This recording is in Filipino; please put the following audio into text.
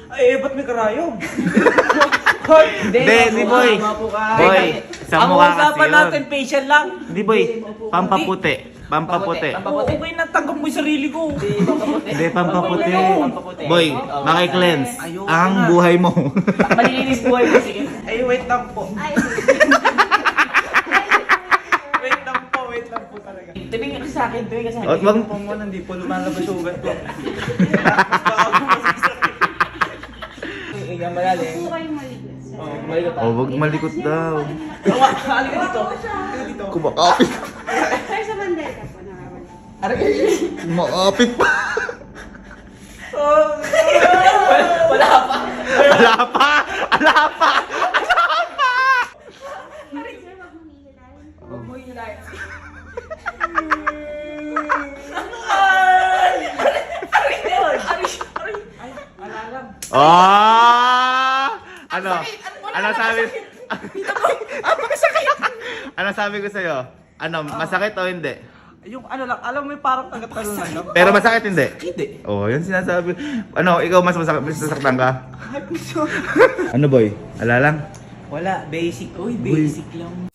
Ay, ba't may karayom? Hindi, boy. Boy, sa Ang mukha kasi usapan yun. natin, facial lang. Hindi boy, pampaputi. Pampaputi. Okay na, tanggap mo yung sarili ko. Hindi, pampaputi. Pampaputi. Boy, maki-cleanse Ayoko ang na. buhay mo. Malilinis buhay ko, sige. Ay, wait lang po. Wait lang po talaga. Tumingin ka sa akin, tumingin ka sa akin. Oh, wag- Tingnan mo muna, hindi po lumalabas yung ugat ko. Mas baka masakit. Igang malalim. Huwag kayong maliglas. Oh, malikot Oh, wag malikot daw. Halika dito. Dito. Kumakapit. Sir, sa bandera po, nakawala. Kumakapit pa. Wala pa. Ala pa! Ala pa! Sir, wag mong hihilahin. Huwag mo hilahin. Ay, alalang. Ah! Ano? Ano sabi? Ano sabi ko sa'yo? Ano, masakit o hindi? Yung ano lang, alam mo yung parang tagat-tagal lang, no? Pero masakit hindi? Hindi. Oh, yun sinasabi. Ano, ikaw mas masasaktan ka? Ano boy? Ala lang? Wala, basic. Uy, basic lang.